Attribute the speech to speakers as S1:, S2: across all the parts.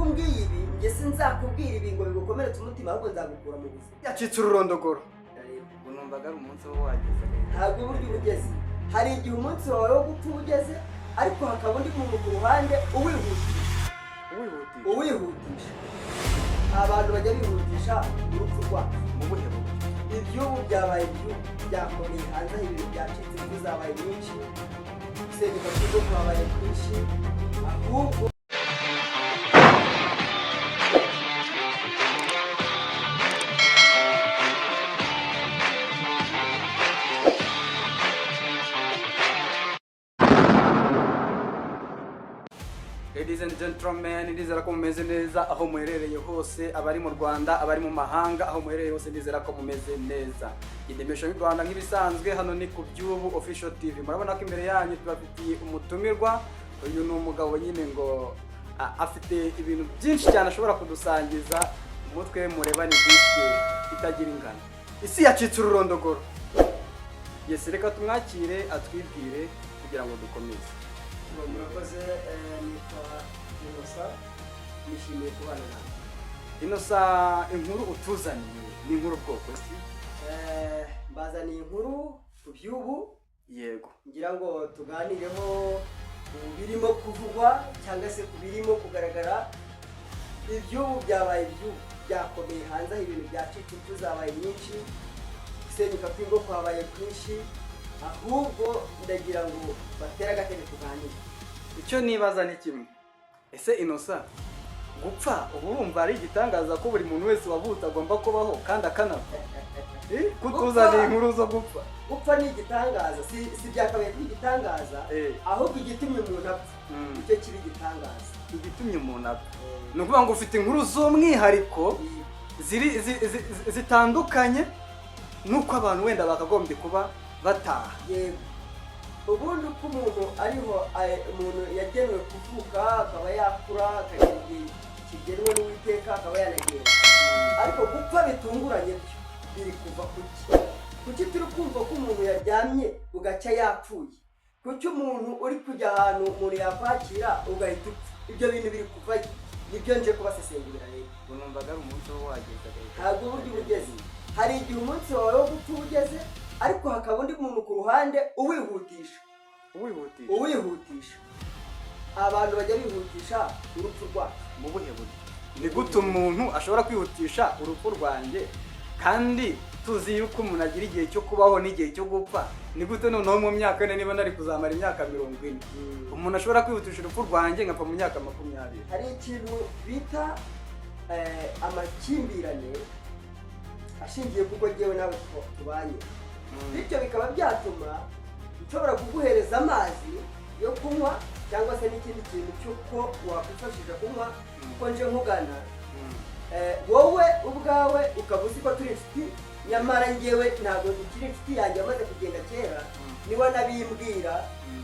S1: ubwo ngiye ibi njye sinzakubwira ibi ngo bigukomeretse umutima ahubwo nzagukura mu buzima.
S2: Yacitse ururondogoro.
S3: Numvaga ari umunsi wo wageze.
S1: Ntabwo buryo ubugeze. Hari igihe umunsi wawe wo gupfa ugeze, ariko hakaba undi muntu ku ruhande uwihutisha. Abantu bajya bihutisha urupfu rwabo
S3: Mu buhe buryo?
S1: ibyubu byabaye ibyubu byakomeye hanze aho ibintu byacitse imvu zabaye nyinshi, gusenyuka kw'ingo kwabaye kwinshi, ahubwo
S2: Ladies and gentlemen, ndizera ko mumeze neza aho muherereye hose, abari mu Rwanda, abari mu mahanga, aho muherereye hose ndizera ko mumeze neza. Indemesho y'u Rwanda nk'ibisanzwe hano ni ku Byubu Official TV. Murabona ko imbere yanyu tubafitiye umutumirwa. Uyu ni umugabo nyine ngo afite ibintu byinshi cyane ashobora kudusangiza. Umutwe mureba ni disque itagira ingano. Isi yacitse ururondogoro. Yes, reka tumwakire atwibwire kugira ngo dukomeze.
S1: murakoze. Nitwa Innocent, nishimiye kubana nawe.
S2: Innocent, inkuru utuzaniye ni inkuru bwoko ki?
S1: Mbazaniye inkuru ku by'ubu,
S2: Yego.
S1: ngira ngo tuganireho birimo kuvugwa cyangwa se birimo kugaragara. Iby'ubu byabaye iby'ubu byakomeye hanze aho ibintu byacitse imvu zabaye nyinshi, gusenyuka kw'ingo kwabaye kwinshi, ahubwo ndagira ngo batere agatebe tuganire.
S2: Icyo nibaza ni kimwe. Ese Innocent, gupfa ubu urumva ari igitangaza ko buri muntu wese wavutse agomba kubaho kandi akanapfa? Kutuzaniye inkuru zo gupfa.
S1: Gupfa ni igitangaza, si byakabaye igitangaza, ahubwo igitumye umuntu apfa icyo kibi igitangaza.
S2: Igitumye umuntu apfa. Ni ukuvuga ngo ufite inkuru z'umwihariko zitandukanye nuko abantu wenda bakagombye kuba bataha.
S1: Yego. Ubundi uko umuntu ariho umuntu yagenwe kuvuka akaba yakura akagira igihe kigenwe n'Uwiteka akaba yanagenda, ariko gupfa bitunguranye byo biri kuva kuki turi kumva ko umuntu yaryamye ugacya yapfuye, kuki umuntu uri kujya ahantu umuntu yakwakira ugahita upfa, ibyo bintu biri kuva nibyo nje kubasesengurira rero.
S3: Numvaga ari umunsi wo wageze.
S1: Ntabwo buryo ubugeze. Hari igihe umunsi wawe wo gupfa ugeze, ariko hakaba undi muntu ku ruhande uwihutisha. Abantu bajya bihutisha urupfu rwacu.
S2: Mu buhe buryo? Ni gute umuntu ashobora kwihutisha urupfu rwanjye kandi tuzi yuko umuntu agira igihe cyo kubaho n'igihe cyo gupfa? Ni gute noneho mu myaka ine niba nari kuzamara imyaka 40 umuntu ashobora kwihutisha urupfu rwanjye nkapfa mu myaka 20?
S1: Hari ikintu bita amakimbirane ashingiye kuko ngewe nawe tubanye, bityo bikaba byatuma nshobora kuguhereza amazi yo kunywa cyangwa se n'ikindi kintu cy'uko wakwifashisha kunywa kuko nje nkugana, wowe ubwawe ukaba uzi ko turi inshuti, nyamara ngewe ntabwo ukiri inshuti yanjye amaze kugenda kera, niba nabimbwira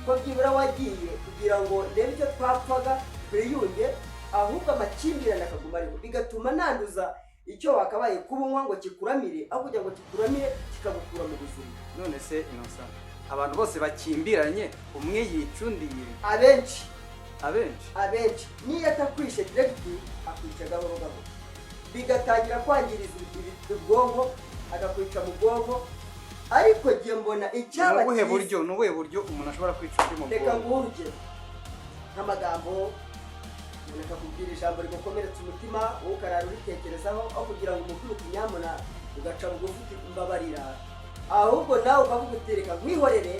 S1: ko byibura wagiye kugira ngo ndebe icyo twapfaga twiyunge, ahubwo amakimbirane akaguma ariho, bigatuma nanduza icyo wakabaye kubunywa ngo kikuramire, aho kugira ngo kikuramire kikagukura mu buzima.
S2: None se Innocent, abantu bose bakimbiranye umwe yicundiye?
S1: Abenshi niyo atakwishe direct akwica gahoro gahoro, bigatangira kwangiriza ubwonko, agakwica mu bwonko. Ariko giye mbona icyaba
S2: ni ubuhe buryo umuntu ashobora kwica undi mu bwonko?
S1: Reka nguhe urugero nk'amagambo, umuntu akakubwira ijambo rigukomeretsa umutima, wowe ukarara uritekerezaho, aho kugira ngo umukuru ukinyamuna ugaca bugufi mbabarira, ahubwo nawe ukavuga utereka nkwihorere,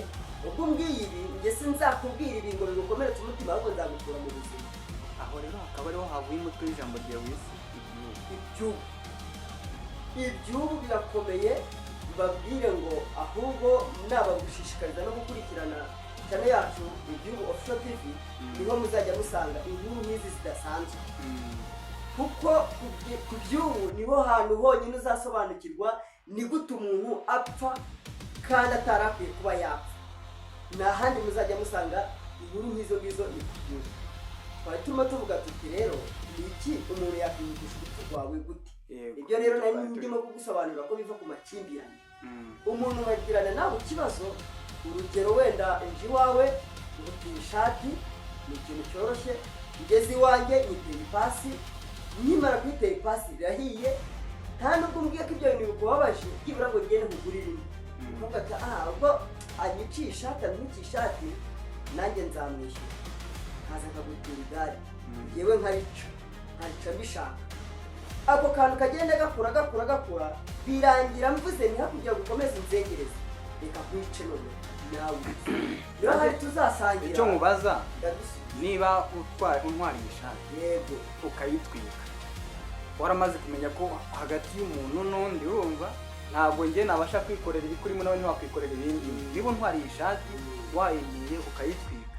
S1: ubwo mbwiye ibi njye sinzakubwira ibi ngo bigukomeretsa umutima ahubwo nzagukura mu buzima.
S2: Aho rero hakaba ariho havuye umutwe w'ijambo rya wese
S1: ibyubu birakomeye. Babwire ngo ahubwo nabagushishikariza no gukurikirana channel yacu Byubu Official TV, niho muzajya musanga inkuru nk'izi zidasanzwe, kuko ku Byubu niho hantu honyine uzasobanukirwa ni gute umuntu apfa kandi atarakwiye kuba yapfa. Nta handi muzajya musanga inkuru nk'izo ngizo ni ku Byubu. Twari turimo tuvuga tuti rero ni iki umuntu yakwihutisha urupfu rwawe gute? Ibyo rero nari ndimo kugusobanurira ko biva ku makimbirane. Umuntu bagirana nawe ikibazo, urugero wenda inji wawe ufite ishati, ni ikintu cyoroshye, ngeze iwanjye nyitera ipasi, nkimara kuyitera ipasi irahiye, nta nubwo mbwiye ko ibyo bintu bikubabaje byibura ngo ngende nkugurire imwe. Uvuga ati ubwo anyicisha ishati amwicisha ishati nanjye nzamwishyura, nkaza nkagutira igare yewe nkarica mbishaka. Ako kantu kagenda gakura birangira mvuze ni hakurya gukomeza inzengereza, reka kwice none nawe niba hari tuzasangira.
S2: icyo nkubaza niba untwara ishati
S1: yego
S2: ukayitwika, waramaze kumenya ko hagati y'umuntu n'undi urumva ntabwo njye nabasha kwikorera ibikurimo nawe ntiwakwikorera ibindi. niba untwariye ishati wayimiye ukayitwika,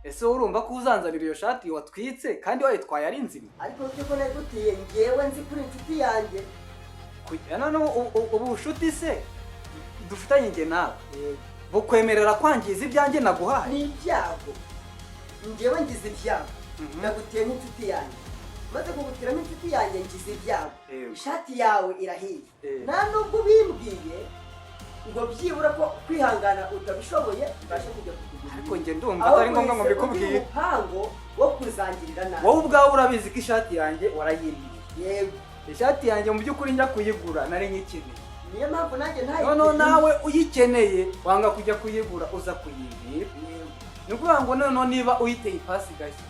S2: ese urumva ko uzanzanira iyo shati watwitse kandi wayitwaye ari nzima?
S1: ariko uko nagutiye ngewe nzi kuri inshuti yanjye
S2: none ubu bushuti se dufitanye njye nawe bukwemerera kwangiza ibyanjye naguhaye?
S1: ni ibyago, ngewe ngize ibyago nagutiye nk'inshuti yanjye, maze kugutira nk'inshuti yanjye ngize ibyago, ishati yawe irahiye, nta nubwo bimbwiye ngo byibura ko kwihangana utabishoboye mbashe kujya kukugurira.
S2: ariko njye ndumva atari ngombwa ngo mbikubwire.
S1: umupango wo kuzangirira nabi.
S2: wowe ubwawe urabizi ko ishati yanjye warayimbiye.
S1: yego
S2: ishati yanjye mu by'ukuri njya kuyigura nari nyikeneye,
S1: niyo mpamvu nanjye
S2: noneho nawe uyikeneye wanga kujya kuyigura uza kuyimbira. ni ukuvuga ngo noneho niba uyiteye ipasi gashya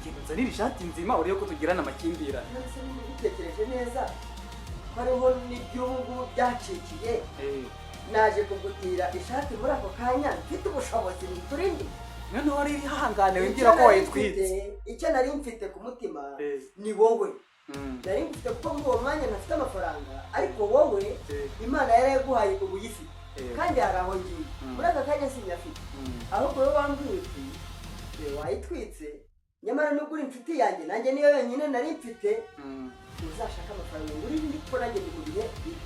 S2: genda uzanire ishati nzima urebe ko tugirana amakimbirane.
S1: bitekereje neza ko hariho n'iby'ubu byacikiye, naje kugutira ishati muri ako kanya mfite ubushobozi turindi,
S2: noneho wari ihangane wigira ko wayitwitse.
S1: icyo nari mfite ku mutima ni wowe, nari mfite kuko muri uwo mwanya ntafite amafaranga, ariko wowe Imana yari yaguhaye ubuyifite kandi hari aho ngiye muri aka kanya sinyafite, ahubwo wowe wambwiye uti wayitwitse, nyamara nubwo uri inshuti yanjye nanjye niyo yonyine nari mfite, uzashaka amafaranga nguri ibindi kuko nanjye ndi mu bihe bibi.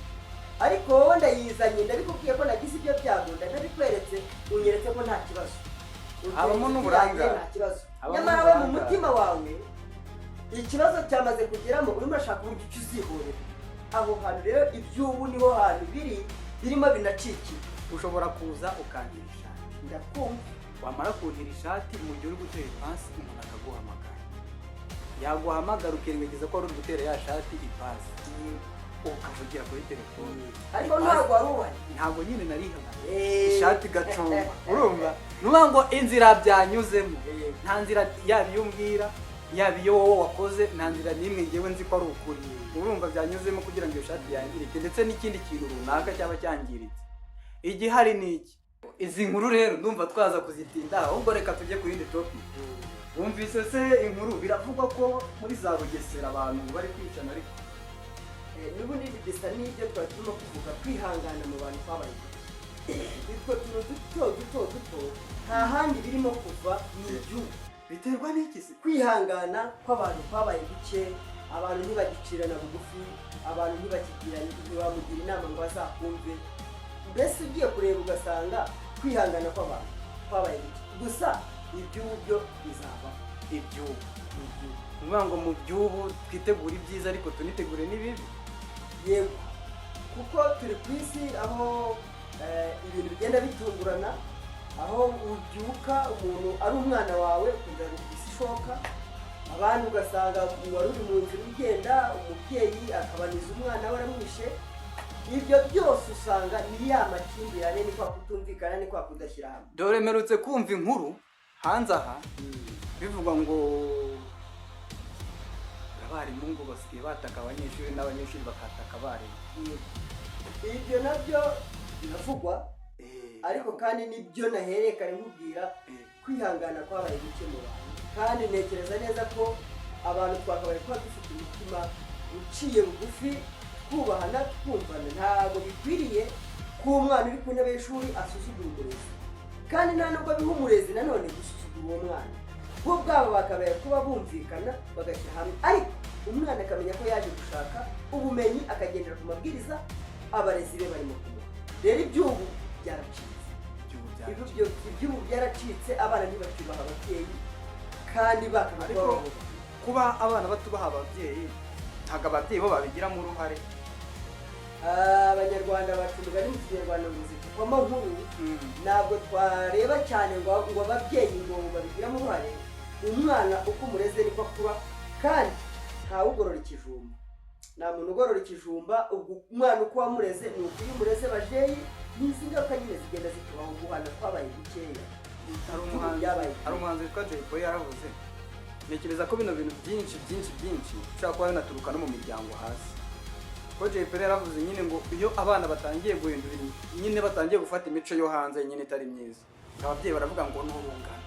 S1: ariko wowe ndayizanye ndabikubwiye ko nagize ibyo byago, ndabikweretse unyeretse ko nta kibazo,
S2: habamo n'uburangare
S1: nta kibazo, nyamara we mu mutima wawe ikibazo cyamaze kugeramo urimo urashaka uburyo icyo uzihorera. aho hantu rero iby'ubu niho hantu birimo binacikira.
S2: ushobora kuza ukangira ishati,
S1: ndakumva,
S2: wamara kuntira ishati mu gihe uri gutera ipasi umuntu akaguhamagara, yaguhamagara ukirengagiza ko wari uri gutera ya shati ipasi, ukavugira kuri telefone,
S1: ariko ntabwo wari uhari.
S2: ntabwo nyine narihangana ishati gacunga. urumva nuvuga ngo inzira byanyuzemo nta nzira yaba iyo umbwira yaba iyo wowe wakoze, nta nzira n'imwe ngewe nzi ko ari ukuri. urumva byanyuzemo kugira ngo iyo shati yangirike ndetse n'ikindi kintu runaka cyaba cyangiritse. igihari ni iki? izi nkuru rero ndumva twaza kuzitinda, ahubwo reka tujye ku yindi topic. wumvise se inkuru biravugwa ko muri za Bugesera abantu bari kwicana, ariko
S1: n'ubundi bisa n'ibyo twari turimo kuvuga, kwihangana mu bantu twabaye bitwo duto nta handi birimo kuva ni igihugu.
S2: biterwa n'iki se?
S1: kwihangana kw'abantu kwabaye duke, abantu ntibagicirana bugufi, abantu ntibamugira inama ngo bazakumve, mbese ugiye kureba ugasanga kwihangana kw'abantu kwabaye duke. gusa iby'ubu byo bizaba
S2: iby'ubu. ni ukuvuga ngo mu by'ubu twitegure ibyiza ariko tunitegure n'ibibi.
S1: yego, kuko turi ku isi aho ibintu bigenda bitungurana, aho ubyuka umuntu ari umwana wawe ukunda isi ishoka, abandi ugasanga wari uri mu nzira ugenda umubyeyi akabaniza umwana we aramwishe. ibyo byose usanga ni ya makimbirane, ni kwa kutumvikana, ni kwa kudashyira hamwe.
S2: dore mperutse kumva inkuru hanze aha bivuga ngo abarimu ngo basigaye bataka abanyeshuri n'abanyeshuri bakataka abarimu.
S1: ibyo nabyo biravugwa, ariko kandi nibyo naherekane nkubwira, kwihangana kwabaye guke mu bantu, kandi ntekereza neza ko abantu twakabaye kuba dufite umutima uciye bugufi, twubahana, twumvana. ntabwo bikwiriye ko umwana uri ku ntebe y'ishuri asuzugura umurezi, kandi nta nubwo biha umurezi nanone gusuzugura uwo mwana. bo ubwabo bakabaye kuba bumvikana bagashyira hamwe, ariko umwana akamenya ko yaje gushaka ubumenyi, akagendera ku mabwiriza abarezi be barimo kumuha. rero iby'ubu byaracitse, iby'ubu byaracitse, abana ntibacyubaha ababyeyi kandi
S2: ariko kuba abana batubaha ababyeyi ntabwo ababyeyi bo babigiramo uruhare.
S1: abanyarwanda bacu umugani mu kinyarwanda ngo zivugwamo nkuru, ntabwo twareba cyane ngo ababyeyi ngo babigiramo uruhare, umwana uko umureze niko akura, kandi ntawugorora ikijumba, nta muntu ugorora ikijumba. ubwo umwana uko wamureze ni uko iyo umureze bajeyi, n'izi ngaruka nyine zigenda zitubaho, guhana twabaye dukeya.
S2: hari umuhanzi witwa Jay Polly yaravuze, ntekereza ko bino bintu byinshi ushobora kuba binaturuka no mu miryango hasi. Ko Jay Polly yaravuze nyine ngo iyo abana batangiye guhindura, nyine batangiye gufata imico yo hanze nyine itari myiza, ababyeyi baravuga ngo ni urungano,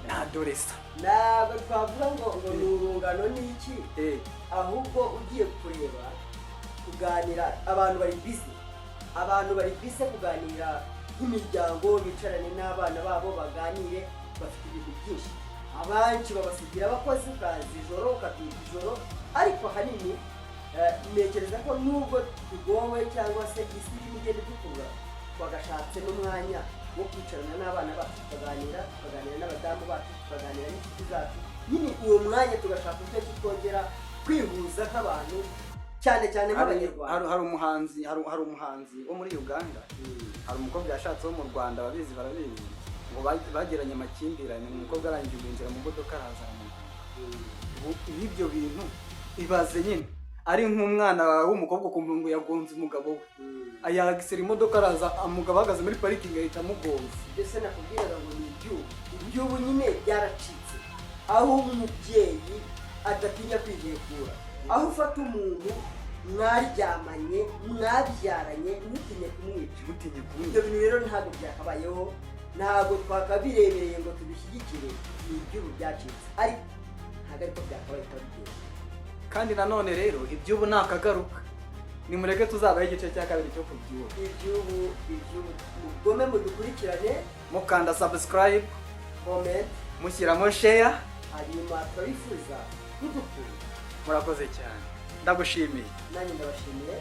S2: ni adolescent.
S1: Ntabwo twavuga ngo ni urungano ni iki, ahubwo ugiye kureba kuganira, abantu bari busy kuganira nk'imiryango, bicarane n'abana babo baganire, bafite ibintu byinshi. Abanshi babasigira abakozi ukaza ijoro ukabyuka ijoro, ariko ahanini ntekereza ko nubwo tugowe cyangwa se isi irimo igenda idukurura, twagashatse n'umwanya wo kwicarana n'abana bacu tukaganira n'abadamu bacu, tukaganira n'inshuti zacu. Nyine uwo mwanya tugashaka uburyo twongera kwihuza nk'abantu, cyane nk'abanyarwanda.
S2: hari umuhanzi wo muri Uganda, hari umukobwa yashatse wo mu Rwanda, barabizi ngo bagiranye amakimbirane, umukobwa arangije kwinjira mu modoka araza ibyo bintu ibaze nyine ari nk'umwana w'umukobwa ukumva ngo yagonze umugabo we, ayagisera imodoka araza, umugabo ahagaze muri parikingi ahita amugonze.
S1: Mbese nakubwiraga ngo ni iby'ubu nyine byaracitse, aho umubyeyi adatinya kwihekura, aho ufata umuntu mwaryamanye mwabyaranye ntutinye kumwica. Ibyo bintu rero ntabwo byakabayeho, ntabwo twakabirebereye ngo tubishyigikire, ni iby'ubu byacitse, ariko ntabwo ariko byakabaye twabigenza.
S2: Kandi nanone rero iby'ubu ni akagaruka, nimureke tuzabaho igice cya kabiri cyo kubyubu.
S1: Iby'ubu mugome mudukurikirane,
S2: mukanda subscribe,
S1: comment,
S2: mushyiramo share,
S1: hanyuma turabifuza kudukunda.
S2: murakoze cyane, ndagushimiye.
S1: Nanjye ndabashimiye.